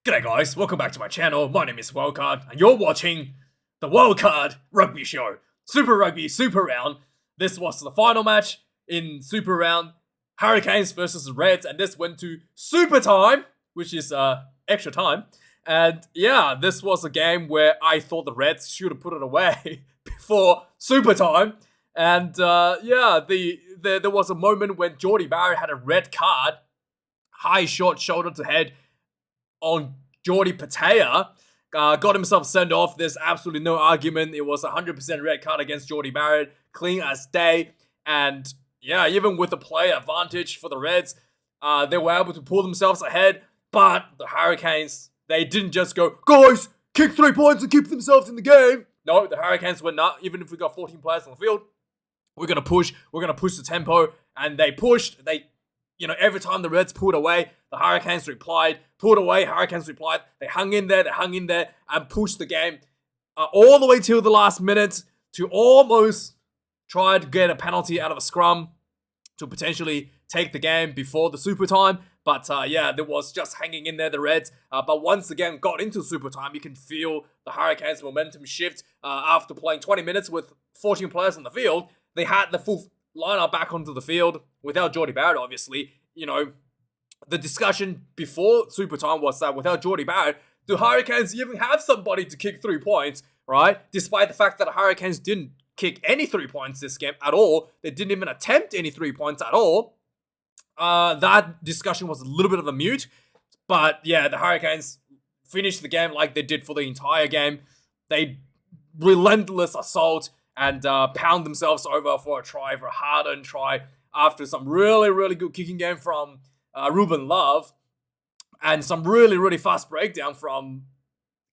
G'day guys, welcome back to my channel. My name is Wildkard, and you're watching the Wildkard Rugby Show. Super Rugby, Super Round. This was the final match in Super Round. Hurricanes versus the Reds, and this went to Super Time, which is extra time. And yeah, this was a game where I thought the Reds should have put it away before Super Time. And yeah, there was a moment when Jordie Barrett had a red card, high shot, shoulder to head, on Jordie Patea, got himself sent off. There's absolutely no argument. It was 100% red card against Jordie Barrett, clean as day. And yeah, even with the play advantage for the Reds, they were able to pull themselves ahead. But the Hurricanes, they didn't just go, guys, kick 3 points and keep themselves in the game. No, the Hurricanes went, not even if we got 14 players on the field, we're going to push the tempo. And they pushed. Every time the Reds pulled away, the Hurricanes replied. Pulled away, Hurricanes replied. They hung in there, and pushed the game all the way till the last minute to almost try to get a penalty out of a scrum to potentially take the game before the Super Time. But yeah, there was just hanging in there, the Reds. But once again, got into Super Time, you can feel the Hurricanes' momentum shift after playing 20 minutes with 14 players on the field. They had the full lineup back onto the field without Jordie Barrett, obviously. The discussion before Super Time was that without Jordie Barrett, the Hurricanes even have somebody to kick 3 points, right? Despite the fact that the Hurricanes didn't kick any 3 points this game at all. They didn't even attempt any 3 points at all. That discussion was a little bit of a mute. But yeah, the Hurricanes finished the game like they did for the entire game. They relentless assault and pound themselves over for a hard-earned try after some really, really good kicking game from Ruben Love and some really, really fast breakdown from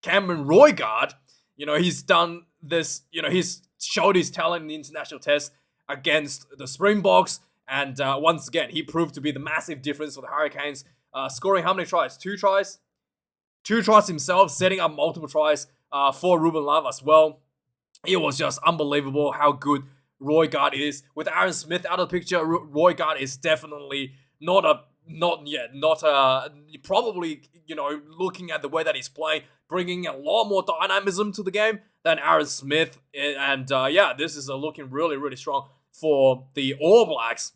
Cameron Roygard. He's done this, he's showed his talent in the international test against the Springboks. And once again, he proved to be the massive difference for the Hurricanes. Scoring how many tries? 2 tries? 2 tries himself, setting up multiple tries for Ruben Love as well. It was just unbelievable how good Roygard is. With Aaron Smith out of the picture, Roygard is definitely probably, looking at the way that he's playing, bringing a lot more dynamism to the game than Aaron Smith. And yeah, this is looking really, really strong for the All Blacks.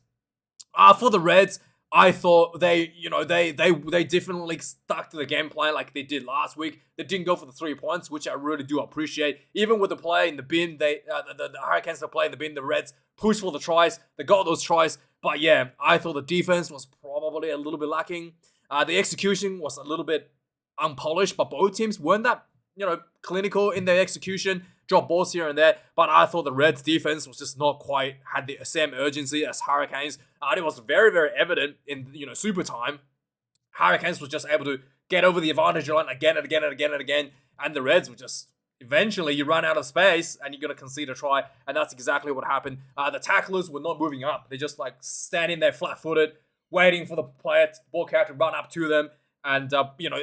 For the Reds, I thought they definitely stuck to the game plan like they did last week. They didn't go for the 3 points, which I really do appreciate. Even with the play in the bin, the Hurricanes that play in the bin, the Reds pushed for the tries. They got those tries. But yeah, I thought the defense was probably a little bit lacking. The execution was a little bit unpolished, but both teams weren't that, clinical in their execution. Drop balls here and there, but I thought the Reds' defense was just not quite had the same urgency as Hurricanes. It was very, very evident in Super Time. Hurricanes was just able to get over the advantage line again and again and again and again, and the Reds were just eventually you run out of space and you're gonna concede a try, and that's exactly what happened. The tacklers were not moving up; they just standing there flat-footed, waiting for the ball carrier to run up to them. And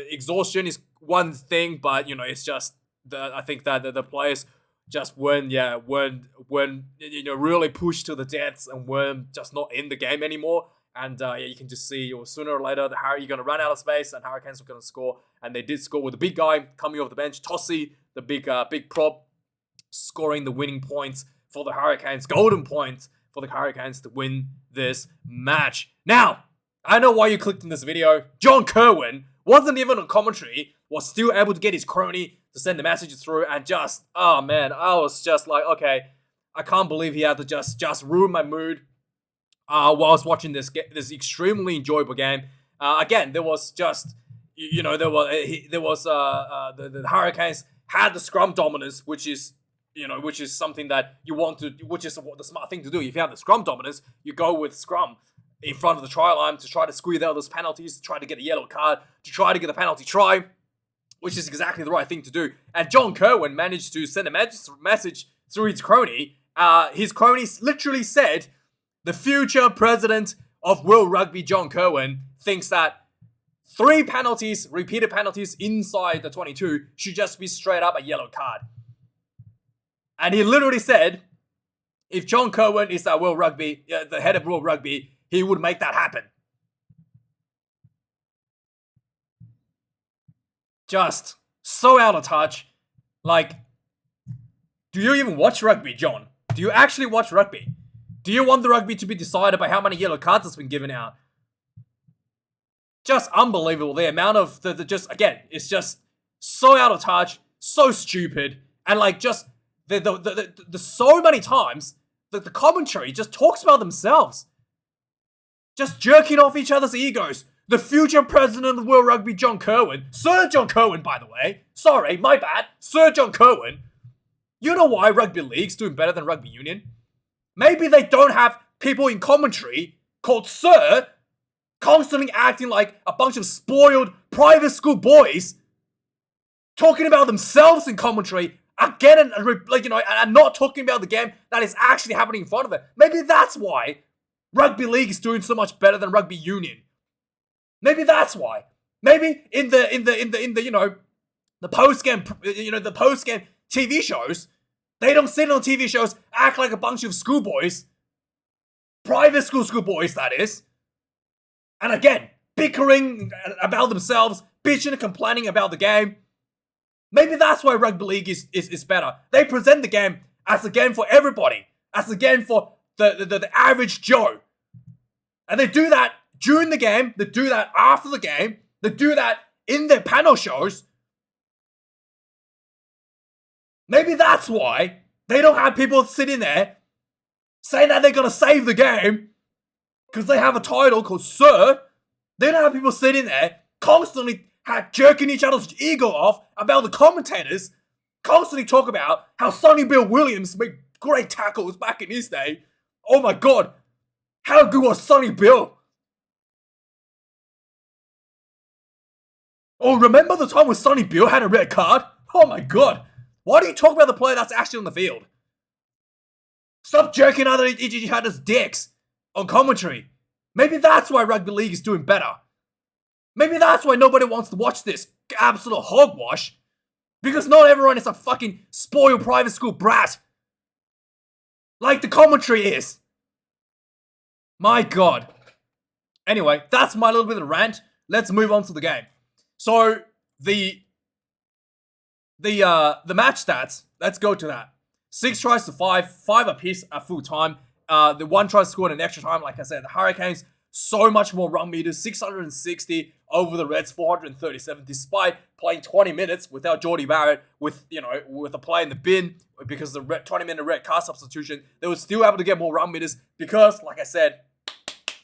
exhaustion is one thing, but it's just I think that the players just weren't really pushed to the depths and weren't just not in the game anymore. And yeah, you can just see sooner or later you're going to run out of space and Hurricanes are going to score. And they did score with the big guy coming off the bench, Tossi, the big prop, scoring the winning points for the Hurricanes, golden points for the Hurricanes to win this match. Now, I know why you clicked in this video. John Kirwan wasn't even on commentary, was still able to get his crony to send the messages through, and just, oh man, I was just like, okay, I can't believe he had to just ruin my mood while I was watching this extremely enjoyable game. Again, there was just, the Hurricanes had the scrum dominance, which is something that you want to, which is the smart thing to do. If you have the scrum dominance, you go with scrum in front of the try line to try to squeeze out those penalties, to try to get a yellow card, to try to get a penalty try, which is exactly the right thing to do. And John Kirwan managed to send a message through his crony. His crony literally said, the future president of World Rugby, John Kirwan, thinks that 3 penalties, repeated penalties inside the 22 should just be straight up a yellow card. And he literally said, if John Kirwan is at World Rugby, the head of World Rugby, he would make that happen. Just so out of touch. Like, do you even watch rugby, John? Do you actually watch rugby? Do you want the rugby to be decided by how many yellow cards has been given out? Just unbelievable. The amount of again, it's just so out of touch, so stupid, and like just the so many times that the commentary just talks about themselves, just jerking off each other's egos. The future president of World Rugby, John Kirwan, Sir John Kirwan, by the way. Sorry, my bad, Sir John Kirwan. You know why rugby league's doing better than rugby union? Maybe they don't have people in commentary called Sir constantly acting like a bunch of spoiled private school boys talking about themselves in commentary again and not talking about the game that is actually happening in front of it. Maybe that's why rugby league is doing so much better than rugby union. Maybe that's why. Maybe in the post game TV shows, they don't sit on TV shows, act like a bunch of schoolboys, private schoolboys that is, and again bickering about themselves, bitching and complaining about the game. Maybe that's why rugby league is better. They present the game as a game for everybody, as a game for the average Joe, and they do that during the game, they do that after the game, they do that in their panel shows. Maybe that's why they don't have people sitting there saying that they're going to save the game because they have a title called Sir. They don't have people sitting there constantly jerking each other's ego off about the commentators, constantly talk about how Sonny Bill Williams made great tackles back in his day. Oh my God, how good was Sonny Bill? Oh, remember the time when Sonny Bill had a red card? Oh my God. Why do you talk about the player that's actually on the field? Stop jerking each other's dicks on commentary. Maybe that's why rugby league is doing better. Maybe that's why nobody wants to watch this absolute hogwash. Because not everyone is a fucking spoiled private school brat. Like the commentary is. My God. Anyway, that's my little bit of rant. Let's move on to the game. So, the match stats, let's go to that. 6 tries to 5 apiece at full time. The 1 try scored in extra time, like I said. The Hurricanes, so much more run meters, 660 over the Reds, 437, despite playing 20 minutes without Jordie Barrett, with a play in the bin, because the 20-minute red card substitution. They were still able to get more run meters because, like I said,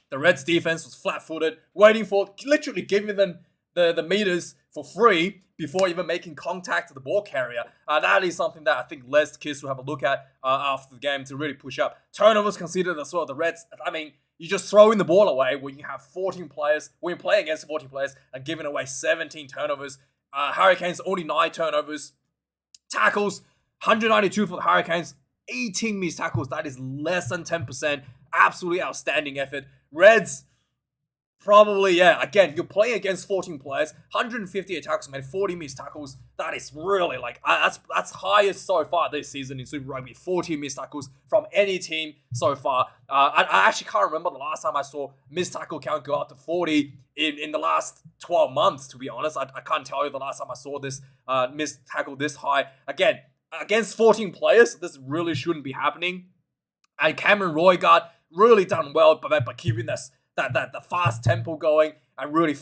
the Reds defense was flat-footed, literally giving them the meters for free before even making contact with the ball carrier. That is something that I think Les Kiss will have a look at after the game to really push up. Turnovers considered as well. The Reds, I mean, you just throwing the ball away when you have 14 players, when you're playing against 14 players and giving away 17 turnovers. Hurricanes, only 9 turnovers. Tackles, 192 for the Hurricanes, 18 missed tackles. That is less than 10%. Absolutely outstanding effort. Reds, probably, yeah. Again, you're playing against 14 players, 158 tackles made, 40 missed tackles. That is really that's highest so far this season in Super Rugby. 40 missed tackles from any team so far. I actually can't remember the last time I saw missed tackle count go up to 40 in the last 12 months. To be honest, I can't tell you the last time I saw this missed tackle this high. Again, against 14 players, this really shouldn't be happening. And Cameron Roygard really done well by keeping the fast tempo going and really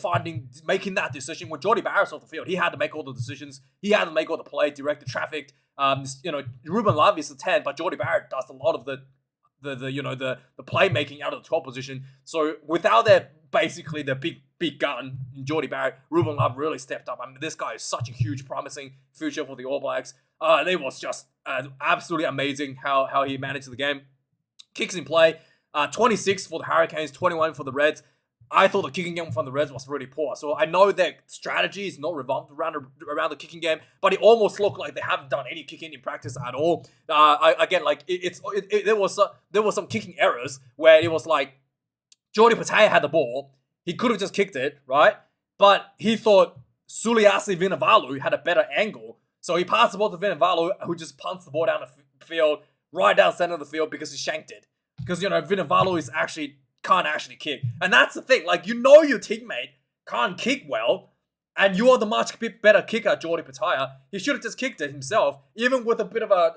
making that decision. When Jordie Barrett's off the field, he had to make all the decisions. He had to make all the play, direct the traffic. Ruben Love is the 10, but Jordie Barrett does a lot of the playmaking out of the 12 position. So without the big gun in Jordie Barrett, Ruben Love really stepped up. I mean, this guy is such a huge, promising future for the All Blacks. It was just absolutely amazing how he managed the game. Kicks in play. 26 for the Hurricanes, 21 for the Reds. I thought the kicking game from the Reds was really poor. So I know their strategy is not revolved around the kicking game, but it almost looked like they haven't done any kicking in practice at all. There was some kicking errors where it was like Jordie Pataya had the ball. He could have just kicked it, right? But he thought Suliasi Vunivalu had a better angle. So he passed the ball to Vunivalu, who just punts the ball down the field, right down center of the field because he shanked it. Because, Vunivalu can't actually kick. And that's the thing. Like, your teammate can't kick well. and you are the much better kicker, Jordie Pataya. He should have just kicked it himself. Even with a bit of a,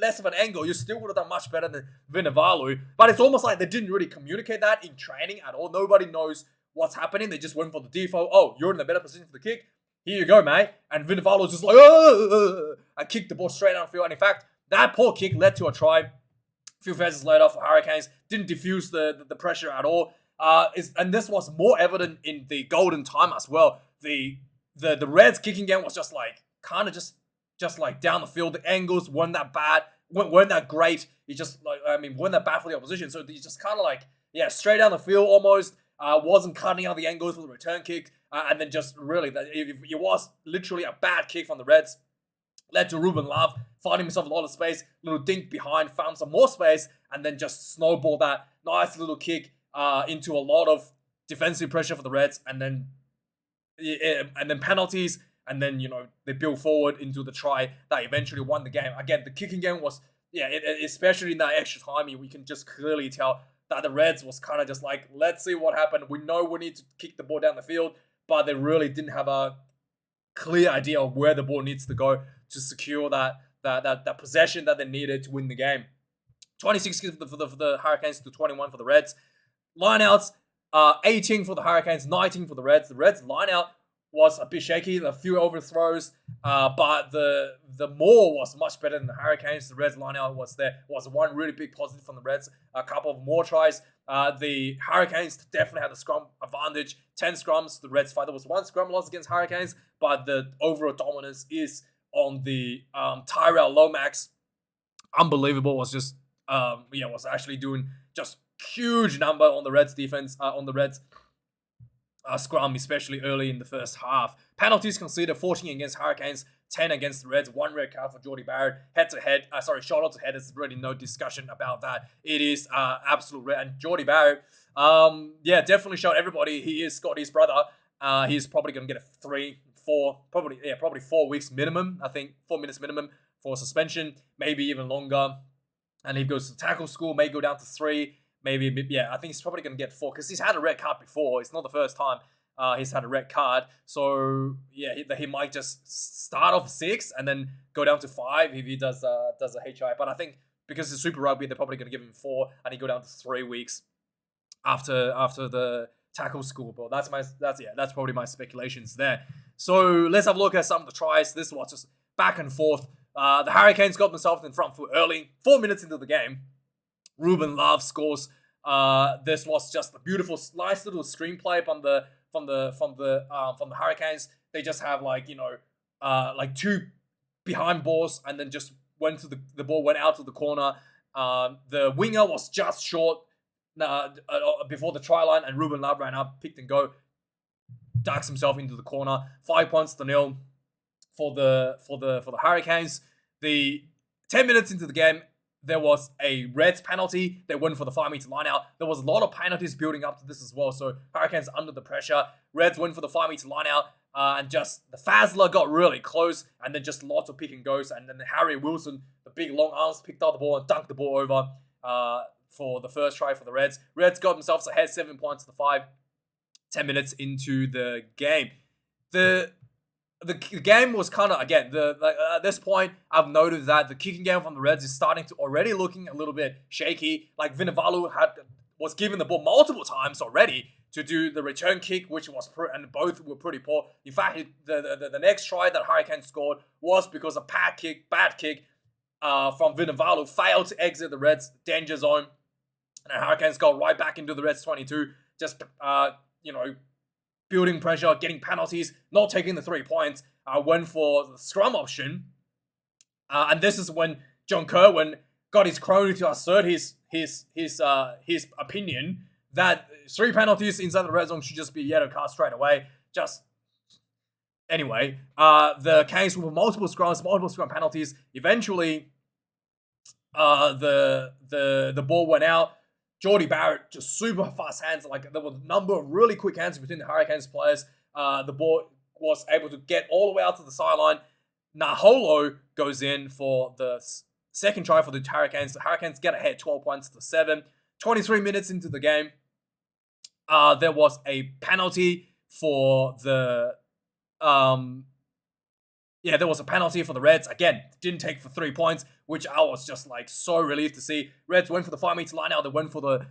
less of an angle, you still would have done much better than Vunivalu. But it's almost like they didn't really communicate that in training at all. Nobody knows what's happening. They just went for the default. Oh, you're in the better position for the kick. Here you go, mate. And Vunivalu was just like, and kicked the ball straight downfield. And in fact, that poor kick led to a try. A few phases later for Hurricanes. Didn't diffuse the pressure at all. And this was more evident in the golden time as well. The Reds kicking game was just like kind of just like down the field. The angles weren't that bad, weren't that great. It just weren't that bad for the opposition. So he just kind of like straight down the field almost. Wasn't cutting out the angles for the return kick, and then just really it was literally a bad kick from the Reds. Led to Ruben Love finding himself a lot of space, little dink behind, found some more space, and then just snowballed that nice little kick into a lot of defensive pressure for the Reds, and then penalties, and then they build forward into the try that eventually won the game. Again, the kicking game was especially in that extra time, we can just clearly tell that the Reds was kind of just like, let's see what happened. We know we need to kick the ball down the field, but they really didn't have a clear idea of where the ball needs to go to secure that possession that they needed to win the game. 26 kicks for the Hurricanes to 21 for the Reds. Lineouts, 18 for the Hurricanes, 19 for the Reds. The Reds lineout was a bit shaky, a few overthrows, but the maul was much better than the Hurricanes. The Reds lineout was one really big positive from the Reds. A couple of more tries. The Hurricanes definitely had the scrum advantage. 10 scrums, the Reds 5. There was one scrum loss against Hurricanes, but the overall dominance is on the Tyrell Lomax. Unbelievable. Was actually doing just huge number on the Reds defense, on the Reds scrum, especially early in the first half. Penalties conceded, 14 against Hurricanes, 10 against the Reds, 1 red card for Jordie Barrett. Shoulder to head, there's really no discussion about that. It is absolute red. And Jordie Barrett, definitely showed everybody he is Scotty's brother. He's probably going to get probably 4 weeks minimum. I think 4 minutes minimum for suspension, maybe even longer. And if he goes to tackle school, may go down to 3. Maybe, I think he's probably going to get 4 because he's had a red card before. It's not the first time he's had a red card. So, he might just start off 6 and then go down to 5 if he does a HI. But I think because it's Super Rugby, they're probably going to give him 4 and he go down to 3 weeks after the tackle school. But that's probably my speculations there. So, let's have a look at some of the tries. This was just back and forth. The Hurricanes got themselves in front foot early, 4 minutes into the game. Ruben Love scores. This was just a beautiful, nice little screenplay from the Hurricanes. They just have like 2 behind balls, and then just went to the ball went out to the corner. The winger was just short before the try line, and Ruben Love ran up, picked and go, ducks himself into the corner. 5 points to 0 for the Hurricanes. The 10 minutes into the game, there was a Reds penalty. They went for the 5-meter line out. There was a lot of penalties building up to this as well. So Hurricanes under the pressure. Reds went for the 5-meter line out. And just the Fazler got really close. And then just lots of pick and goes. And then Harry Wilson, the big long arms, picked up the ball and dunked the ball over for the first try for the Reds. Reds got themselves ahead 7 points to 5. 10 minutes into the game. The game was kind of, again, at this point, I've noted that the kicking game from the Reds is starting to already looking a little bit shaky. Like Vunivalu was given the ball multiple times already to do the return kick, and both were pretty poor. In fact, the next try that Hurricanes scored was because a bad kick from Vunivalu failed to exit the Reds' danger zone. And the Hurricanes got right back into the Reds' 22, just, building pressure, getting penalties, not taking the 3 points, went for the scrum option. And this is when John Kirwan got his crony to assert his opinion that 3 penalties inside the red zone should just be yellow card straight away. Anyway, the Canes with multiple scrum penalties. Eventually, the ball went out. Jordie Barrett, just super fast hands. Like, there were a number of really quick hands between the Hurricanes players. The ball was able to get all the way out to the sideline. Naholo goes in for the second try for the Hurricanes. The Hurricanes get ahead 12 points to 7. 23 minutes into the game, there was a penalty for the yeah, there was a penalty for the Reds. Again, didn't take for 3 points, which I was just like so relieved to see. Reds went for the 5-meter line out. They went for the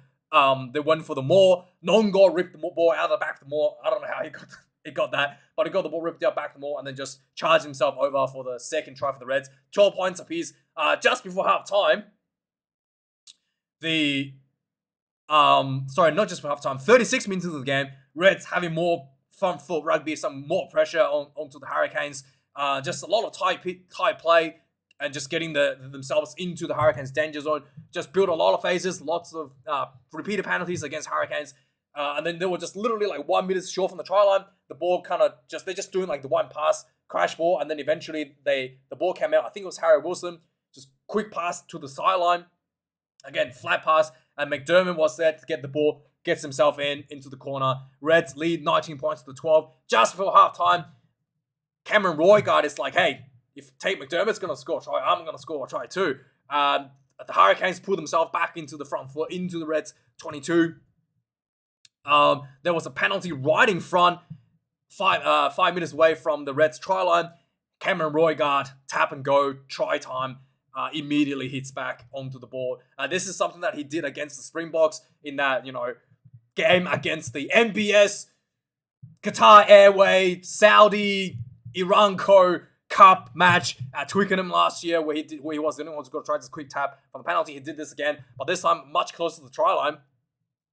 maul. Nongo ripped the ball out of the back of the maul. I don't know how he got that, but he got the ball ripped out back of the maul and then just charged himself over for the second try for the Reds. 12 points apiece. Just before half time, not just for half time, 36 minutes into the game, Reds having more front foot rugby, some more pressure onto the Hurricanes. Just a lot of tight play and just getting themselves into the Hurricanes' danger zone. Just built a lot of phases, lots of repeated penalties against Hurricanes. And then they were just literally like 1 minute short from the try line. The ball they're just doing like the one pass, crash ball, and then eventually the ball came out. I think it was Harry Wilson, just quick pass to the sideline. Again, flat pass, and McDermott was there to get the ball, gets himself into the corner. Reds lead 19 points to 12. Just before halftime, Cameron Roygaard is like, hey, if Tate McDermott's going to score a try, I'm going to score a try too. The Hurricanes pull themselves back into the front foot, into the Reds 22. There was a penalty right in front, 5 minutes away from the Reds try line. Cameron Roygaard, tap and go, try time. Immediately hits back onto the board. This is something that he did against the Springboks in that, game against the NBS, Qatar Airways, Saudi, Iranco Cup match at Twickenham last year where he was the only one who got to try this quick tap for the penalty. He did this again, but this time much closer to the try line.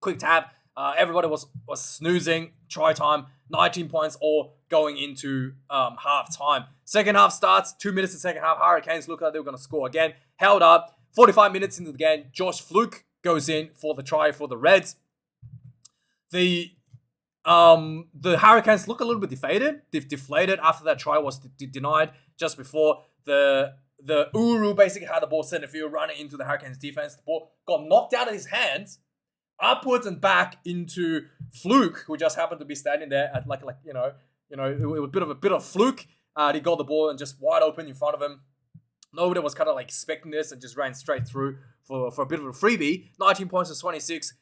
Quick tap. Everybody was snoozing. Try time. 19 points all going into half time. Second half starts. 2 minutes in second half. Hurricanes look like they were going to score again. Held up. 45 minutes into the game. Josh Fluke goes in for the try for the Reds. The Hurricanes look a little bit deflated after that try was denied just before the Uru basically had the ball center field running into the Hurricanes defense. The ball got knocked out of his hands, upwards and back into Fluke, who just happened to be standing there at it was a bit of fluke. He got the ball and just wide open in front of him. Nobody was kind of like expecting this and just ran straight through for a bit of a freebie. 19 points to 26.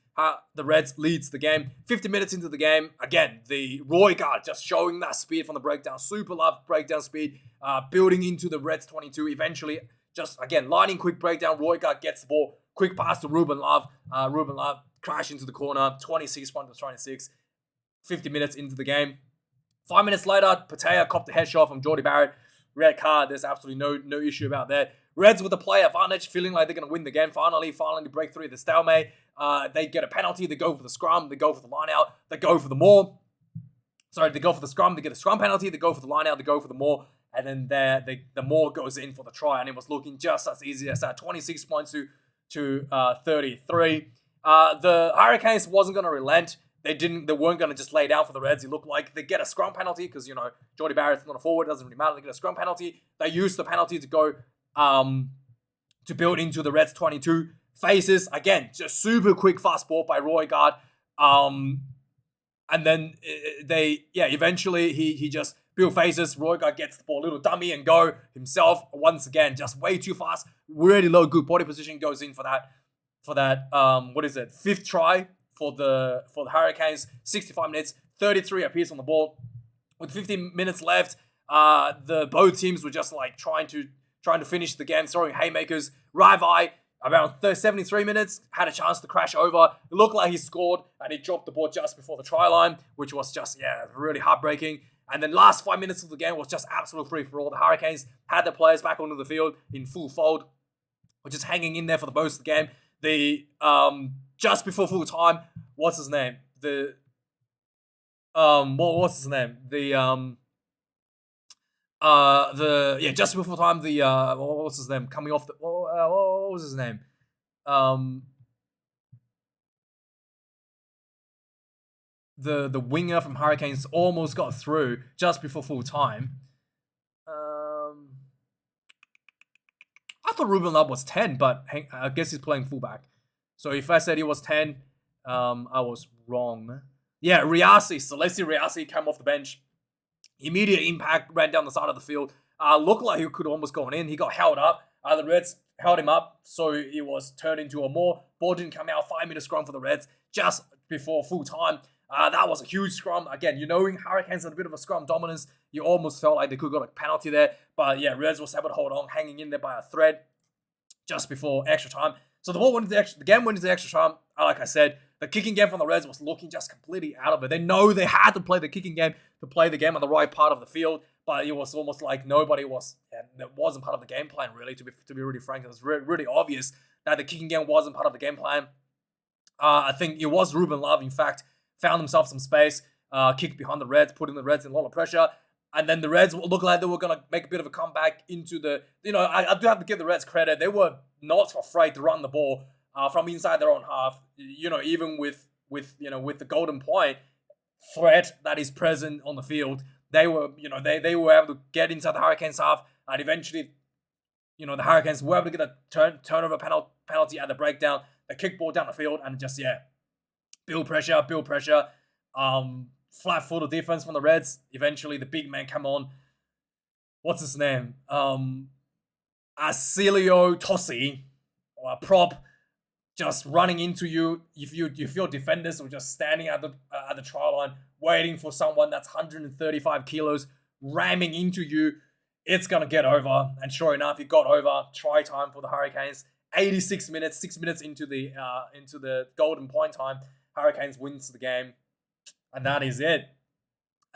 The Reds leads the game. 50 minutes into the game, again, the Roygaard just showing that speed from the breakdown. Super love breakdown speed, building into the Reds 22. Eventually, just again, lightning quick breakdown. Roygaard gets the ball. Quick pass to Ruben Love. Ruben Love crash into the corner. 26 points to 26. 50 minutes into the game. 5 minutes later, Patea copped the headshot from Jordie Barrett. Red card. There's absolutely no issue about that. Reds with a play advantage, feeling like they're going to win the game. Finally break through the stalemate. They get a penalty. They go for the scrum. They go for the line out. They go for the maul. Sorry, they go for the scrum. They get a scrum penalty. They go for the line out. They go for the maul. And then the maul goes in for the try. And it was looking just as easy as that. 26 points to 33. The Hurricanes wasn't going to relent. They weren't going to just lay down for the Reds. It looked like they get a scrum penalty because, Jordie Barrett's not a forward. It doesn't really matter. They get a scrum penalty. They use the penalty to go to build into the Reds 22 phases. Again, just super quick fast ball by Roygaard. And then eventually he just build phases. Roygaard gets the ball, little dummy and go himself once again. Just way too fast. Really low, good body position goes in for that fifth try for the Hurricanes. 65 minutes, 33 apiece on the ball. With 15 minutes left, both teams were just like trying to finish the game, throwing haymakers. Rivai, around 73 minutes, had a chance to crash over. It looked like he scored, and he dropped the ball just before the try line, which was just, really heartbreaking. And then last 5 minutes of the game was just absolute free-for-all. The Hurricanes had their players back onto the field in full fold, which is hanging in there for the most of the game. Just before full time, what's his name? Just before time, what's his name? Coming off what was his name? The winger from Hurricanes almost got through just before full time. I thought Ruben Love was 10, but I guess he's playing fullback. So if I said he was 10, I was wrong. Yeah, Celeste Riasi came off the bench. Immediate impact, ran down the side of the field. Looked like he could almost go in. He got held up. The Reds held him up, so it was turned into a more. Ball didn't come out. 5 minute scrum for the Reds just before full time. That was a huge scrum. Again, knowing Hurricanes had a bit of a scrum dominance, you almost felt like they could have got a penalty there. But yeah, Reds was able to hold on, hanging in there by a thread just before extra time. So the game went into the extra time. Like I said, the kicking game from the Reds was looking just completely out of it. They know they had to play the kicking game to play the game on the right part of the field, but it was almost like nobody was. That wasn't part of the game plan, really. To be really frank, it was really obvious that the kicking game wasn't part of the game plan. I think it was Ruben Love, in fact, found himself some space, kicked behind the Reds, putting the Reds in a lot of pressure. And then the Reds looked like they were going to make a bit of a comeback into the, I do have to give the Reds credit. They were not afraid to run the ball from inside their own half. Even with the golden point threat that is present on the field, they were able to get inside the Hurricanes half, and eventually, the Hurricanes were able to get a turnover penalty at the breakdown. They kick ball down the field and just, build pressure. Flat-footed defense from the Reds. Eventually, the big man come on. What's his name? Acilio Tossi, or a prop, just running into you. If your defenders were just standing at the try line, waiting for someone that's 135 kilos ramming into you, it's gonna get over. And sure enough, it got over. Try time for the Hurricanes. 86 minutes, 6 minutes into the golden point time. Hurricanes wins the game. And that is it.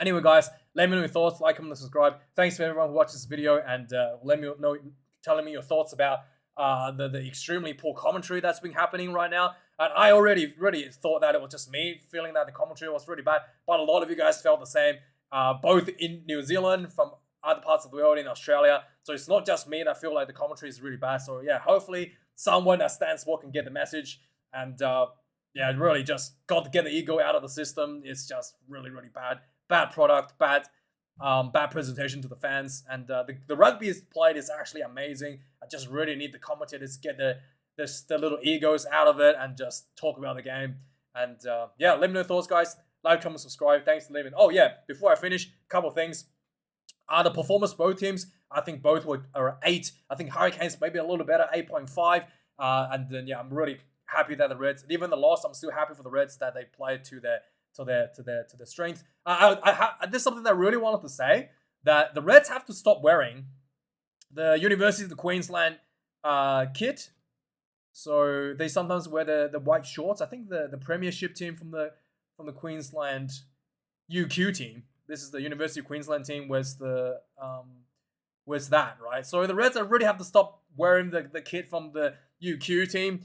Anyway, guys, let me know your thoughts. Like, comment, and subscribe. Thanks for everyone who watched this video, and let me know, telling me your thoughts about the extremely poor commentary that's been happening right now. And I already thought that it was just me feeling that the commentary was really bad, but a lot of you guys felt the same, both in New Zealand, from other parts of the world, in Australia. So it's not just me that feel like the commentary is really bad. So yeah, hopefully someone that stands for can get the message. And really just got to get the ego out of the system. It's just really bad product, bad presentation to the fans. And the rugby is played is actually amazing. I just really need the commentators to get the little egos out of it and just talk about the game. And let me know your thoughts, guys. Like, comment, subscribe. Thanks for leaving. Oh yeah, before I finish, a couple of things. The performance both teams, I think both are 8. I think Hurricanes maybe a little better, 8.5. And then I'm really happy that the Reds, even the loss, I'm still happy for the Reds that they played to their strength. There's something that I really wanted to say, that the Reds have to stop wearing the University of the Queensland kit. So they sometimes wear the white shorts. I think the Premiership team from the Queensland UQ team. This is the University of Queensland team. Where's that, right? So the Reds really have to stop wearing the kit from the UQ team.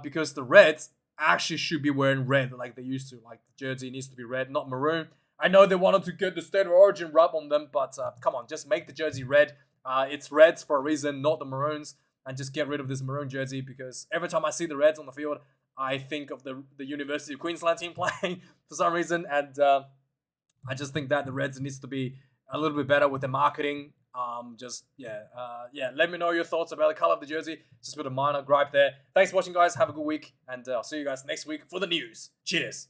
Because the Reds actually should be wearing red like they used to. Like, the jersey needs to be red, not maroon. I know they wanted to get the state of origin rub on them, but come on, just make the jersey red. It's Reds for a reason, not the maroons. And just get rid of this maroon jersey, because every time I see the Reds on the field, I think of the University of Queensland team playing for some reason. And I just think that the Reds needs to be a little bit better with their marketing. Let me know your thoughts about the color of the jersey. Just a bit of minor gripe there. Thanks for watching, guys. Have a good week, and I'll see you guys next week for the news. Cheers.